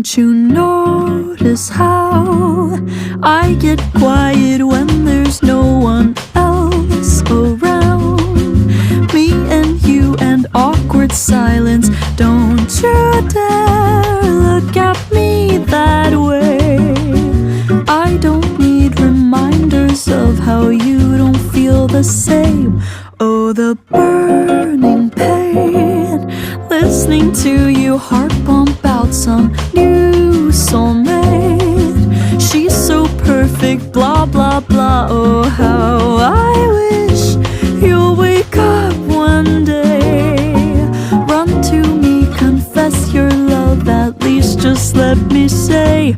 Don't you notice how I get quiet when there's no one else around? Me and you and awkward silence. Don't you dare look at me that way. I don't need reminders of how you don't feel the same. Oh, the burning pain, listening to you heart pump out some new soulmate. She's so perfect, blah blah blah. Oh, how I wish you'll wake up one day. Run to me, confess your love, at least just let me say